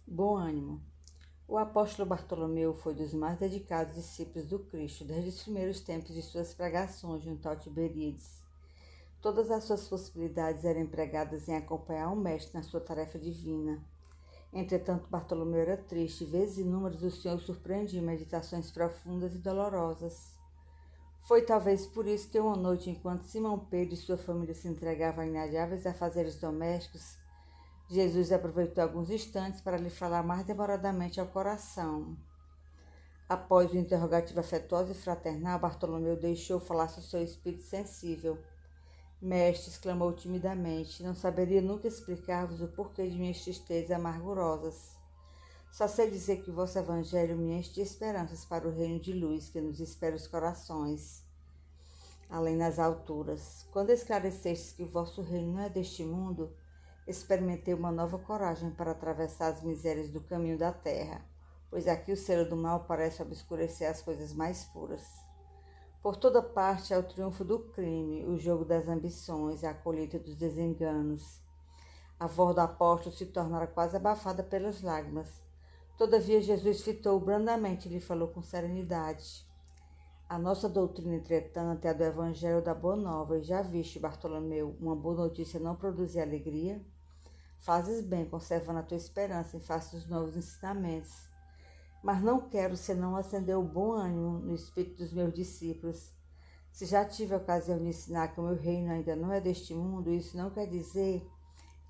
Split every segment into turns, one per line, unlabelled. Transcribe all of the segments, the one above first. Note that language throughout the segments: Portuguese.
Bom ânimo. O apóstolo Bartolomeu foi dos mais dedicados discípulos do Cristo desde os primeiros tempos de suas pregações junto ao Tiberíades. Todas as suas possibilidades eram empregadas em acompanhar o Mestre na sua tarefa divina. Entretanto, Bartolomeu era triste e vezes inúmeras o Senhor surpreendia em meditações profundas e dolorosas. Foi talvez por isso que uma noite, enquanto Simão Pedro e sua família se entregavam a inadiáveis afazeres domésticos, Jesus aproveitou alguns instantes para lhe falar mais demoradamente ao coração. Após o interrogativo afetuoso e fraternal, Bartolomeu deixou falar-se o seu espírito sensível. Mestre, exclamou timidamente, não saberia nunca explicar-vos o porquê de minhas tristezas amargurosas. Só sei dizer que o vosso evangelho me enche de esperanças para o reino de luz que nos espera os corações, além nas alturas. Quando esclarecestes que o vosso reino não é deste mundo, experimentei uma nova coragem para atravessar as misérias do caminho da terra, pois aqui o selo do mal parece obscurecer as coisas mais puras. Por toda parte há o triunfo do crime, o jogo das ambições, a colheita dos desenganos. A voz do apóstolo se tornara quase abafada pelas lágrimas. Todavia Jesus fitou-o brandamente e lhe falou com serenidade. A nossa doutrina, entretanto, é a do Evangelho da Boa Nova. E já viste, Bartolomeu, uma boa notícia não produzir alegria? Fazes bem, conservando a tua esperança em face dos novos ensinamentos. Mas não quero senão acender o bom ânimo no espírito dos meus discípulos. Se já tive a ocasião de ensinar que o meu reino ainda não é deste mundo, isso não quer dizer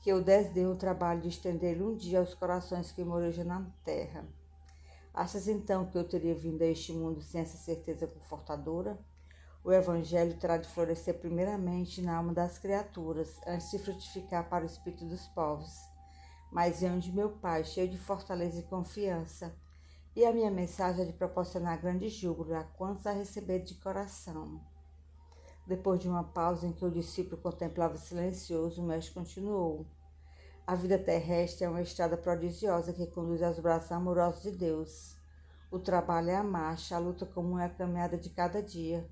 que eu desdenho o trabalho de estender-lhe um dia aos corações que morejam na terra. Achas então que eu teria vindo a este mundo sem essa certeza confortadora? O Evangelho terá de florescer primeiramente na alma das criaturas, antes de frutificar para o espírito dos povos. Mas venho de meu Pai, cheio de fortaleza e confiança, e a minha mensagem é de proporcionar grande júbilo a quantos a receber de coração. Depois de uma pausa em que o discípulo contemplava silencioso, o mestre continuou. A vida terrestre é uma estrada prodigiosa que conduz aos braços amorosos de Deus. O trabalho é a marcha, a luta comum é a caminhada de cada dia.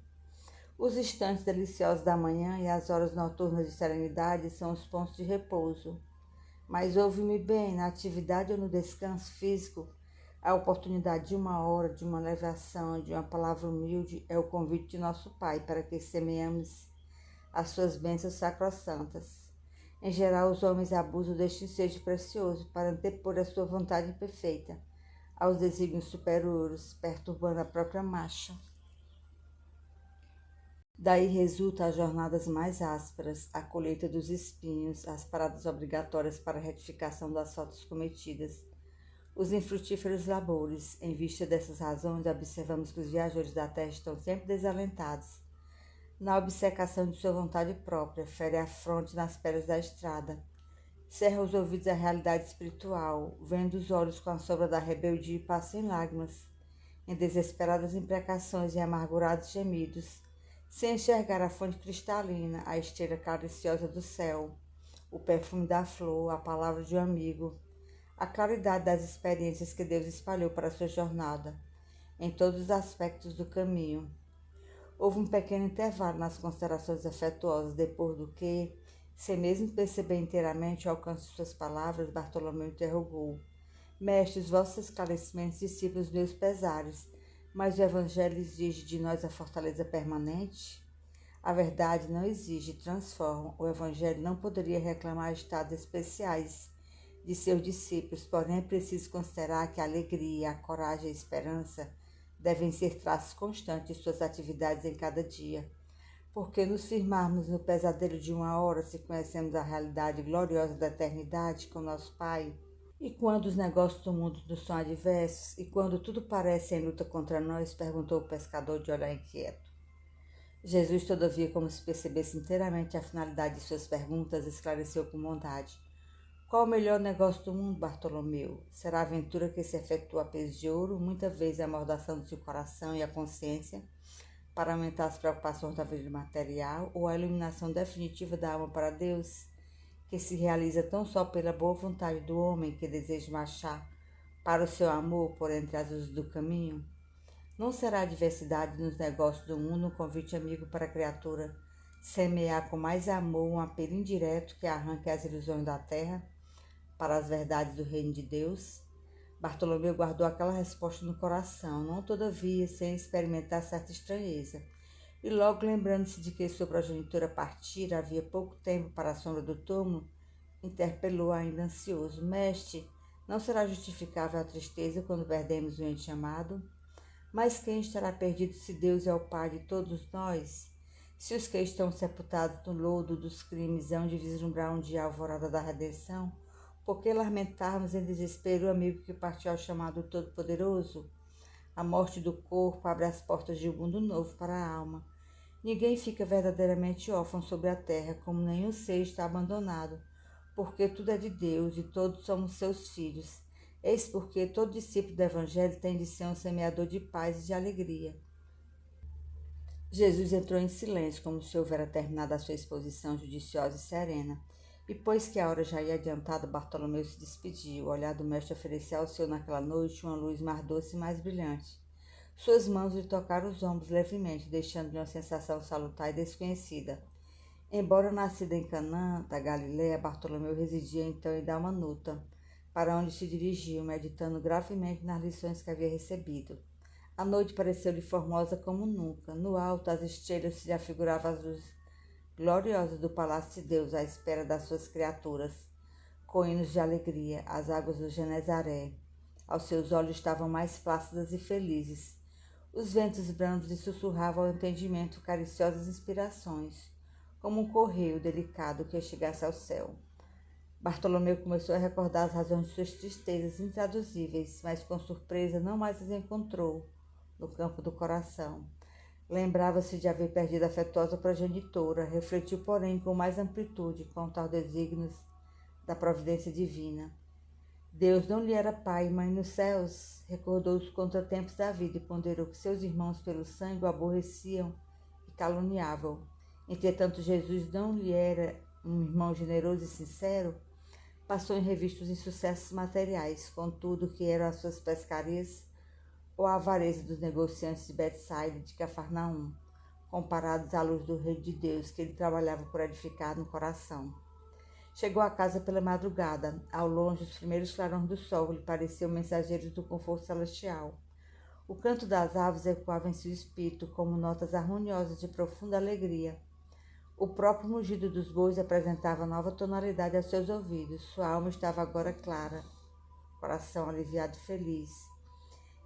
Os instantes deliciosos da manhã e as horas noturnas de serenidade são os pontos de repouso. Mas ouve-me bem, na atividade ou no descanso físico, a oportunidade de uma hora, de uma elevação, de uma palavra humilde é o convite de nosso Pai para que semeemos as suas bênçãos sacrossantas. Em geral, os homens abusam deste ensejo precioso para antepor a sua vontade perfeita aos desígnios superiores, perturbando a própria marcha. Daí resulta as jornadas mais ásperas, a colheita dos espinhos, as paradas obrigatórias para a retificação das faltas cometidas, os infrutíferos labores. Em vista dessas razões, observamos que os viajores da terra estão sempre desalentados. Na obcecação de sua vontade própria, fere a fronte nas pedras da estrada, cerra os ouvidos à realidade espiritual, vendo os olhos com a sombra da rebeldia e passa em lágrimas, em desesperadas imprecações e amargurados gemidos, sem enxergar a fonte cristalina, a estrela cariciosa do céu, o perfume da flor, a palavra de um amigo, a claridade das experiências que Deus espalhou para a sua jornada, em todos os aspectos do caminho. Houve um pequeno intervalo nas considerações afetuosas, depois do que, sem mesmo perceber inteiramente o alcance de suas palavras, Bartolomeu interrogou. Mestre, os vossos esclarecimentos dissipam os meus pesares, mas o Evangelho exige de nós a fortaleza permanente? A verdade não exige, transforma. O Evangelho não poderia reclamar estados especiais de seus discípulos, porém é preciso considerar que a alegria, a coragem e a esperança devem ser traços constantes de suas atividades em cada dia. Porque nos firmarmos no pesadelo de uma hora se conhecemos a realidade gloriosa da eternidade com nosso Pai? E quando os negócios do mundo nos são adversos? E quando tudo parece em luta contra nós? Perguntou o pescador de olhar inquieto. Jesus, todavia, como se percebesse inteiramente a finalidade de suas perguntas, esclareceu com bondade. Qual o melhor negócio do mundo, Bartolomeu? Será a aventura que se efetua a peso de ouro, muitas vezes amordaçando-se o coração e a consciência, para aumentar as preocupações da vida material, ou a iluminação definitiva da alma para Deus, que se realiza tão só pela boa vontade do homem que deseja marchar para o seu amor por entre as luzes do caminho? Não será a diversidade nos negócios do mundo um convite amigo para a criatura semear com mais amor um apelo indireto que arranque as ilusões da terra para as verdades do reino de Deus? Bartolomeu guardou aquela resposta no coração, não todavia sem experimentar certa estranheza. E logo lembrando-se de que sua progenitora partira havia pouco tempo para a sombra do túmulo, interpelou ainda ansioso: Mestre, não será justificável a tristeza quando perdemos o ente amado? Mas quem estará perdido se Deus é o Pai de todos nós? Se os que estão sepultados no lodo dos crimes hão de vislumbrar um dia a alvorada da redenção, por que lamentarmos em desespero o amigo que partiu ao chamado Todo-Poderoso? A morte do corpo abre as portas de um mundo novo para a alma. Ninguém fica verdadeiramente órfão sobre a terra, como nenhum ser está abandonado, porque tudo é de Deus e todos somos seus filhos. Eis porque todo discípulo do Evangelho tem de ser um semeador de paz e de alegria. Jesus entrou em silêncio, como se houvera terminado a sua exposição judiciosa e serena. E pois que a hora já ia adiantada, Bartolomeu se despediu. O olhar do mestre oferecia ao seu naquela noite uma luz mais doce e mais brilhante. Suas mãos lhe tocaram os ombros levemente, deixando-lhe uma sensação salutar e desconhecida. Embora nascido em Canaã, da Galiléia, Bartolomeu residia então em Dalmanuta, para onde se dirigiu, meditando gravemente nas lições que havia recebido. A noite pareceu-lhe formosa como nunca. No alto, as estrelas se lhe afiguravam as luzes gloriosas do Palácio de Deus à espera das suas criaturas, com hinos de alegria, as águas do Genezaré. Aos seus olhos estavam mais plácidas e felizes. Os ventos brandos lhe sussurravam ao entendimento cariciosas inspirações, como um correio delicado que chegasse ao céu. Bartolomeu começou a recordar as razões de suas tristezas intraduzíveis, mas com surpresa não mais as encontrou no campo do coração. Lembrava-se de haver perdido a afetuosa progenitora, refletiu, porém, com mais amplitude quanto aos desígnios da providência divina. Deus não lhe era pai e mãe nos céus, recordou os contratempos da vida e ponderou que seus irmãos pelo sangue o aborreciam e caluniavam. Entretanto, Jesus não lhe era um irmão generoso e sincero, passou em revista os insucessos materiais, contudo, que eram as suas pescarias ou a avareza dos negociantes de Betsaida e de Cafarnaum, comparados à luz do Reino de Deus que ele trabalhava por edificar no coração. Chegou à casa pela madrugada. Ao longe, os primeiros clarões do sol lhe pareciam mensageiros do conforto celestial. O canto das aves ecoava em seu espírito como notas harmoniosas de profunda alegria. O próprio mugido dos bois apresentava nova tonalidade aos seus ouvidos. Sua alma estava agora clara, coração aliviado e feliz.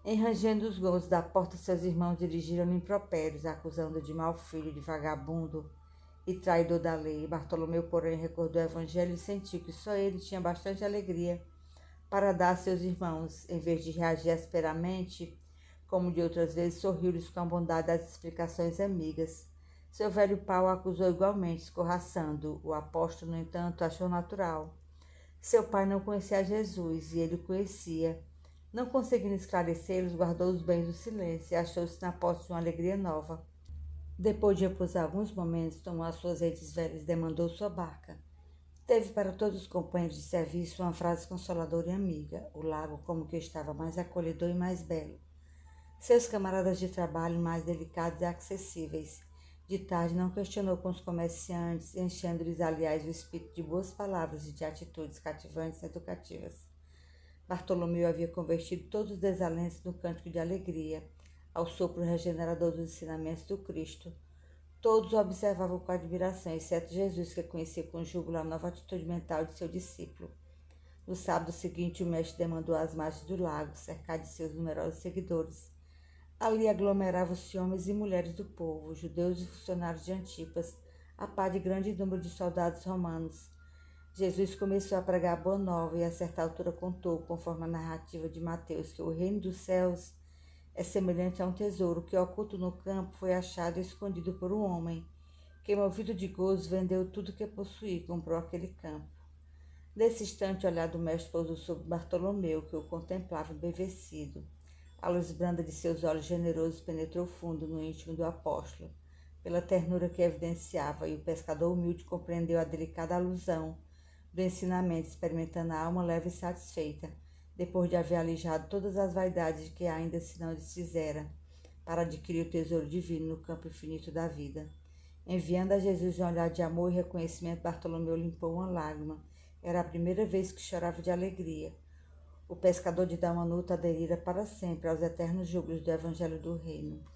Enrangendo os gozos da porta, seus irmãos dirigiram-lhe impropérios, acusando-o de mau filho, de vagabundo e traidor da lei. Bartolomeu, porém, recordou o Evangelho e sentiu que só ele tinha bastante alegria para dar a seus irmãos. Em vez de reagir asperamente, como de outras vezes, sorriu-lhes com a bondade das explicações amigas. Seu velho pai o acusou igualmente, escorraçando. O apóstolo, no entanto, achou natural. Seu pai não conhecia Jesus e ele o conhecia. Não conseguindo esclarecê-los, guardou os bens do silêncio e achou-se na posse de uma alegria nova. Depois de repousar alguns momentos, tomou as suas redes velhas e demandou sua barca. Teve para todos os companheiros de serviço uma frase consoladora e amiga. O lago como que estava mais acolhedor e mais belo. Seus camaradas de trabalho mais delicados e acessíveis. De tarde não questionou com os comerciantes, enchendo-lhes, aliás, o espírito de boas palavras e de atitudes cativantes e educativas. Bartolomeu havia convertido todos os desalentos no cântico de alegria, ao sopro regenerador dos ensinamentos do Cristo. Todos o observavam com admiração, exceto Jesus, que conhecia com júbilo a nova atitude mental de seu discípulo. No sábado seguinte, o mestre demandou às margens do lago, cercado de seus numerosos seguidores. Ali aglomeravam-se homens e mulheres do povo, judeus e funcionários de Antipas, a par de grande número de soldados romanos. Jesus começou a pregar a boa nova e a certa altura contou, conforme a narrativa de Mateus, que o reino dos céus é semelhante a um tesouro que, oculto no campo, foi achado e escondido por um homem, que, movido de gozo, vendeu tudo que possuía e comprou aquele campo. Nesse instante, o olhar do mestre pousou sobre Bartolomeu, que o contemplava embevecido. A luz branda de seus olhos generosos penetrou fundo no íntimo do apóstolo, pela ternura que evidenciava, e o pescador humilde compreendeu a delicada alusão do ensinamento, experimentando a alma leve e satisfeita, depois de haver alijado todas as vaidades que ainda se não desfizera, para adquirir o tesouro divino no campo infinito da vida. Enviando a Jesus um olhar de amor e reconhecimento, Bartolomeu limpou uma lágrima. Era a primeira vez que chorava de alegria. O pescador de Damanuta aderira para sempre aos eternos júbilos do Evangelho do Reino.